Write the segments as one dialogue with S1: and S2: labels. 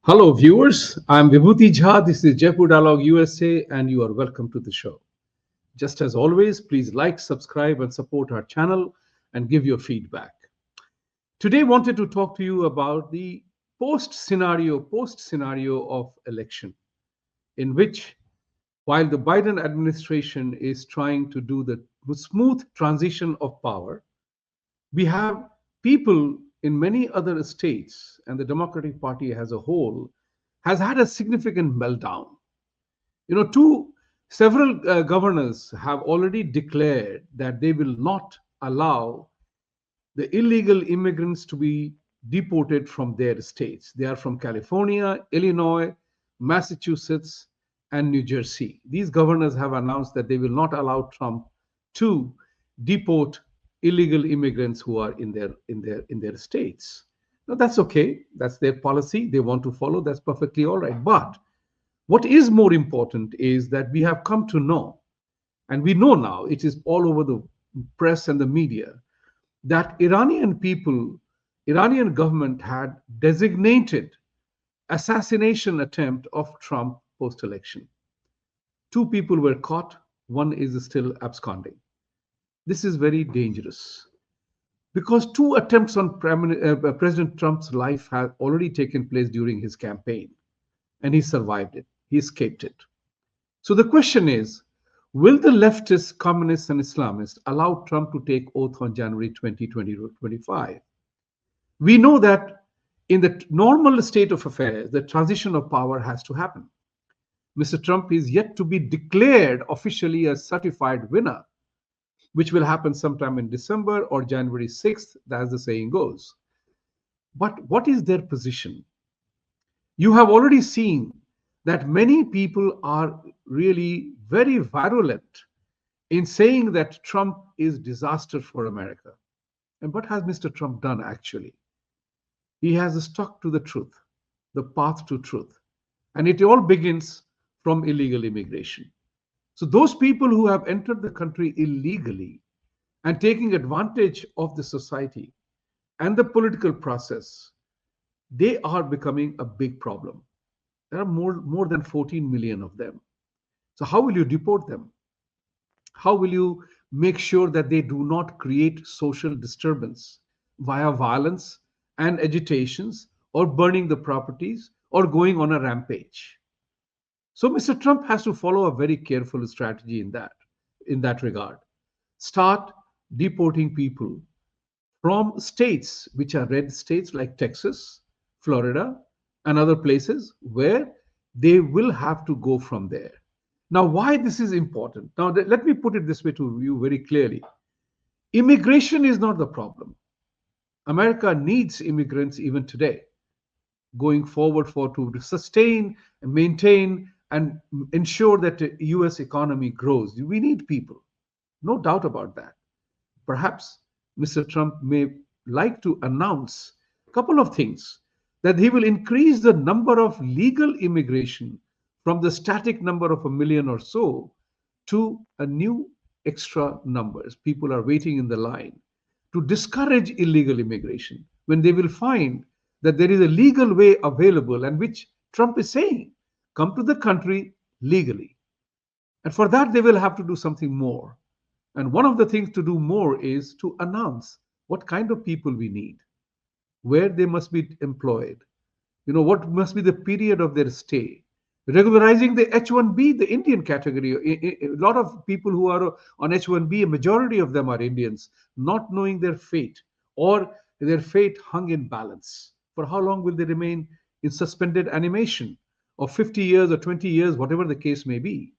S1: Hello, viewers. I'm Vibhuti Jha. This is Jaipur Dialogue USA, and you are welcome to the show. Just as always, please like, subscribe, and support our channel and give your feedback. Today, wanted to talk to you about the post scenario of election, in which, while the Biden administration is trying to do the smooth transition of power, we have people in many other states, and the Democratic Party as a whole has had a significant meltdown. Several governors have already declared that they will not allow the illegal immigrants to be deported from their states. They are from California, Illinois, Massachusetts, and New Jersey. These governors have announced that they will not allow Trump to deport illegal immigrants who are in their states. Now that's okay. That's their policy. They want to follow. That's perfectly all right. But what is more important is that we have come to know, and we know now, it is all over the press and the media, that Iranian government had designated assassination attempt of Trump post-election. Two people were caught, one is still absconding. This is very dangerous because two attempts on President Trump's life have already taken place during his campaign, and he survived it. He escaped it. So the question is, will the leftists, communists, and Islamists allow Trump to take oath on January 2025? We know that in the normal state of affairs, the transition of power has to happen. Mr. Trump is yet to be declared officially a certified winner, which will happen sometime in December or January 6th, as the saying goes. But what is their position? You have already seen that many people are really very virulent in saying that Trump is disaster for America. And what has Mr. Trump done actually? He has stuck to the truth, the path to truth. And it all begins from illegal immigration. So those people who have entered the country illegally and taking advantage of the society and the political process, they are becoming a big problem. There are more than 14 million of them. So how will you deport them? How will you make sure that they do not create social disturbance via violence and agitations or burning the properties or going on a rampage? So Mr. Trump has to follow a very careful strategy in that regard. Start deporting people from states which are red states like Texas, Florida, and other places where they will have to go from there. Now, why this is important? Now, let me put it this way to you very clearly. Immigration is not the problem. America needs immigrants even today, going forward to sustain and maintain and ensure that the US economy grows. We need people, no doubt about that. Perhaps Mr. Trump may like to announce a couple of things, that he will increase the number of legal immigration from the static number of 1 million or so to a new extra numbers. People are waiting in the line to discourage illegal immigration when they will find that there is a legal way available, and which Trump is saying, come to the country legally. And for that, they will have to do something more. And one of the things to do more is to announce what kind of people we need, where they must be employed, what must be the period of their stay, regularizing the H-1B, the Indian category. A lot of people who are on H-1B, a majority of them are Indians, not knowing their fate, or their fate hung in balance. For how long will they remain in suspended animation of 50 years or 20 years, whatever the case may be?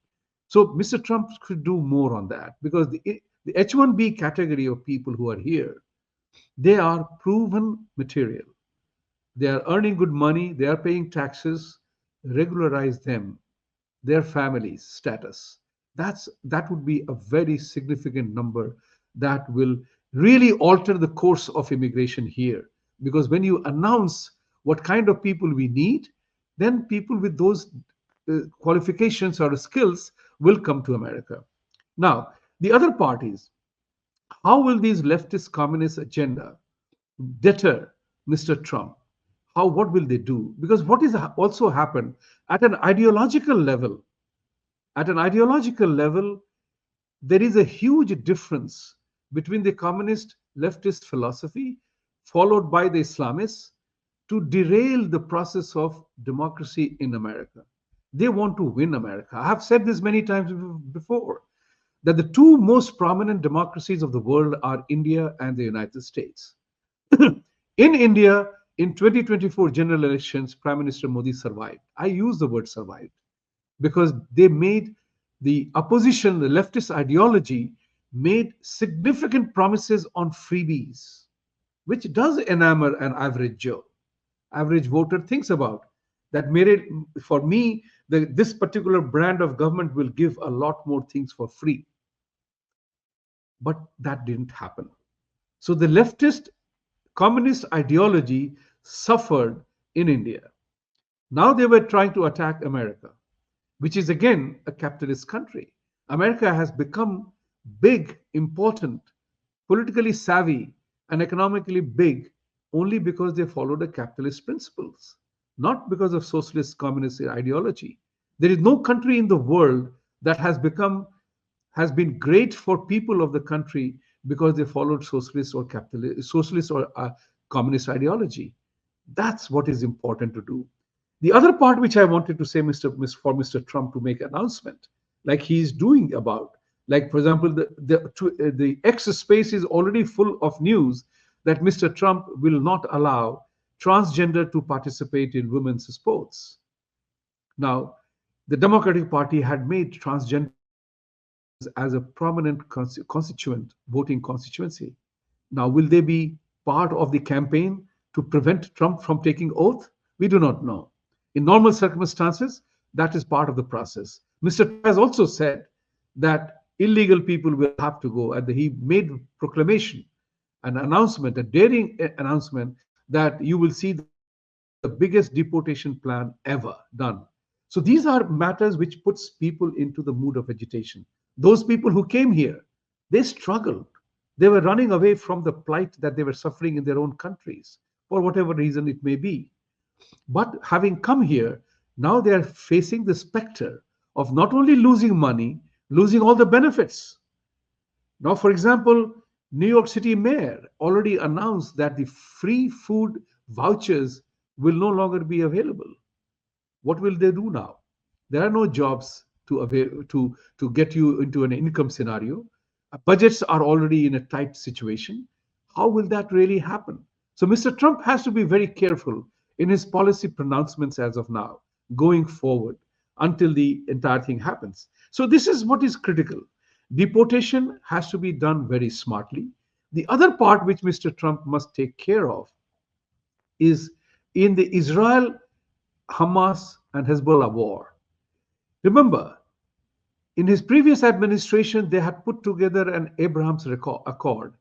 S1: So Mr. Trump could do more on that, because the H-1B category of people who are here, they are proven material. They are earning good money, they are paying taxes. Regularize them, their families' status. That would be a very significant number that will really alter the course of immigration here. Because when you announce what kind of people we need, then people with those qualifications or skills will come to America. Now, the other parties, how will these leftist communist agenda deter Mr. Trump? how, what will they do? Because what is also happened at an ideological level, at an ideological level, there is a huge difference between the communist leftist philosophy followed by the Islamists to derail the process of democracy in America. They want to win America. I have said this many times before, that the two most prominent democracies of the world are India and the United States. In India, in 2024 general elections, Prime Minister Modi survived. I use the word survived because they made the opposition, the leftist ideology, made significant promises on freebies, which does enamor an average Joe. Average voter thinks about that. Made it, for me, this particular brand of government will give a lot more things for free. But that didn't happen. So the leftist communist ideology suffered in India. Now they were trying to attack America, which is again a capitalist country. America has become big, important, politically savvy, and economically big only because they followed the capitalist principles, not because of socialist communist ideology. There is no country in the world that has been great for people of the country because they followed socialist or communist ideology. That's what is important to do. The other part which I wanted to say, for Mr. Trump to make announcement, like he's doing about, like for example, the X space is already full of news that Mr. Trump will not allow transgender to participate in women's sports. Now, the Democratic Party had made transgenders as a prominent constituent, voting constituency. Now, will they be part of the campaign to prevent Trump from taking oath? We do not know. In normal circumstances, that is part of the process. Mr. Trump has also said that illegal people will have to go, and he made proclamation, an announcement, a daring announcement that you will see the biggest deportation plan ever done. So these are matters which puts people into the mood of agitation. Those people who came here, they struggled. They were running away from the plight that they were suffering in their own countries, for whatever reason it may be. But having come here, now they are facing the specter of not only losing money, losing all the benefits. Now, for example, New York City mayor already announced that the free food vouchers will no longer be available. What will they do now? There are no jobs to get you into an income scenario. Budgets are already in a tight situation. How will that really happen? So Mr. Trump has to be very careful in his policy pronouncements as of now, going forward until the entire thing happens. So this is what is critical. Deportation has to be done very smartly. The other part which Mr. Trump must take care of is in the Israel, Hamas, and Hezbollah war. Remember, in his previous administration, they had put together an Abraham's Accord,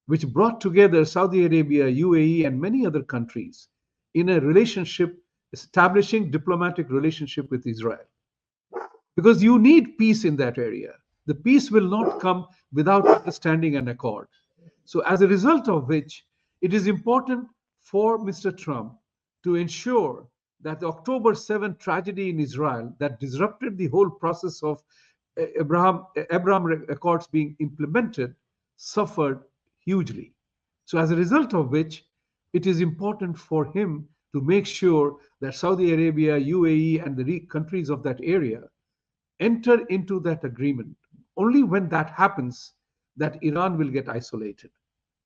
S1: which brought together Saudi Arabia, UAE, and many other countries in a relationship, establishing diplomatic relationship with Israel. Because you need peace in that area. The peace will not come without understanding and accord. So as a result of which, it is important for Mr. Trump to ensure that the October 7th tragedy in Israel that disrupted the whole process of Abraham Accords being implemented suffered hugely. So as a result of which, it is important for him to make sure that Saudi Arabia, UAE, and the countries of that area enter into that agreement. Only when that happens, that Iran will get isolated.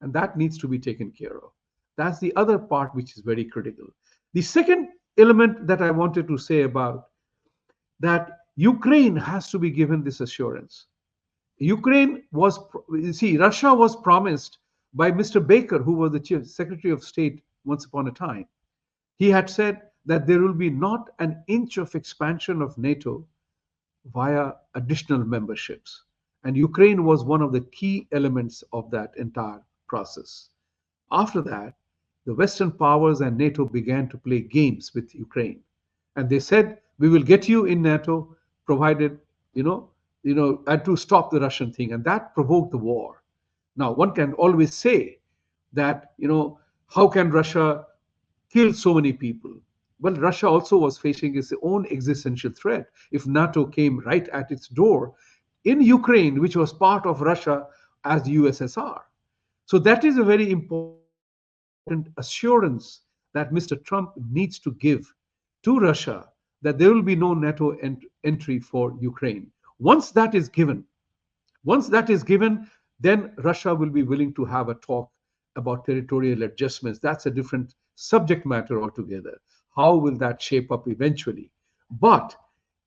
S1: And that needs to be taken care of. That's the other part which is very critical. The second element that I wanted to say about that Ukraine has to be given this assurance. Ukraine was, you see, Russia was promised by Mr. Baker, who was the Chief Secretary of State once upon a time. He had said that there will be not an inch of expansion of NATO via additional memberships. And Ukraine was one of the key elements of that entire process. After that, the Western powers and NATO began to play games with Ukraine. And they said, we will get you in NATO, provided, and to stop the Russian thing. And that provoked the war. Now, one can always say that, how can Russia killed so many people. Well, Russia also was facing its own existential threat if NATO came right at its door in Ukraine, which was part of Russia as the USSR. So that is a very important assurance that Mr. Trump needs to give to Russia that there will be no NATO entry for Ukraine. Once that is given, then Russia will be willing to have a talk about territorial adjustments. That's a different subject matter altogether. How will that shape up eventually? But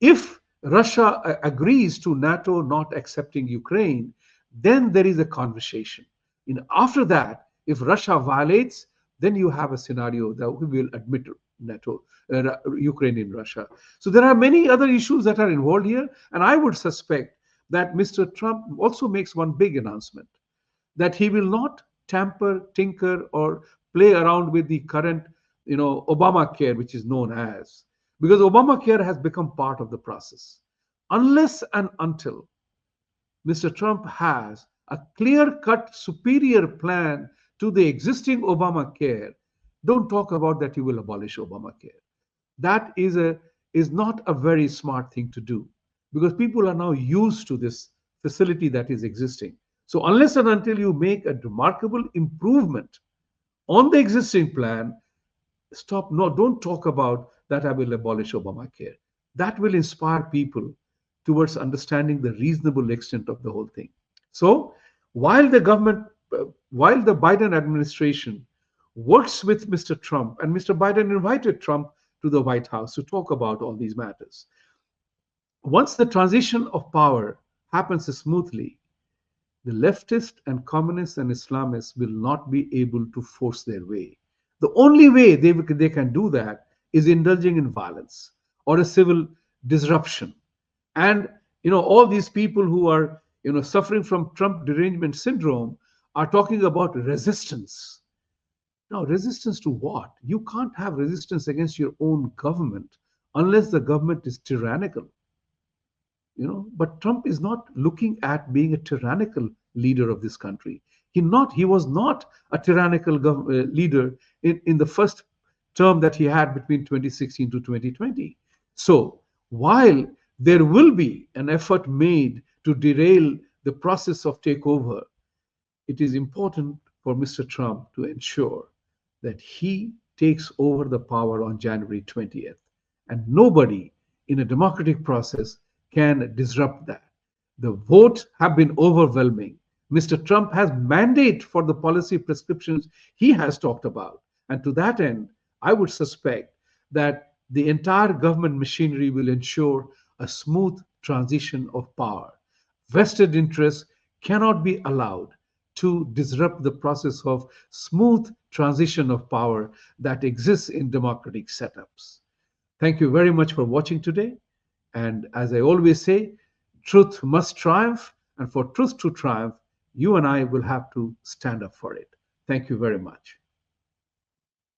S1: if Russia agrees to NATO not accepting Ukraine, then there is a conversation. After that, if Russia violates, then you have a scenario that we will admit NATO, Ukraine in Russia. So there are many other issues that are involved here, and I would suspect that Mr. Trump also makes one big announcement that he will not tamper, tinker, or play around with the current, Obamacare, which is known as, because Obamacare has become part of the process. Unless and until Mr. Trump has a clear-cut, superior plan to the existing Obamacare, don't talk about that you will abolish Obamacare. That is not a very smart thing to do because people are now used to this facility that is existing. So unless and until you make a remarkable improvement on the existing plan, stop. No, don't talk about that I will abolish Obamacare. That will inspire people towards understanding the reasonable extent of the whole thing. So while the government, while the Biden administration works with Mr. Trump, and Mr. Biden invited Trump to the White House to talk about all these matters. Once the transition of power happens smoothly, the leftists and communists and Islamists will not be able to force their way. The only way they can do that is indulging in violence or a civil disruption. And all these people who are suffering from Trump derangement syndrome are talking about resistance. Now, resistance to what? You can't have resistance against your own government unless the government is tyrannical. But Trump is not looking at being a tyrannical leader of this country. He was not a tyrannical leader in the first term that he had between 2016 to 2020. So while there will be an effort made to derail the process of takeover, it is important for Mr. Trump to ensure that he takes over the power on January 20th. And nobody in a democratic process can disrupt that. The votes have been overwhelming. Mr. Trump has mandate for the policy prescriptions he has talked about. And to that end, I would suspect that the entire government machinery will ensure a smooth transition of power. Vested interests cannot be allowed to disrupt the process of smooth transition of power that exists in democratic setups. Thank you very much for watching today. And as I always say, truth must triumph. And for truth to triumph, you and I will have to stand up for it. Thank you very much.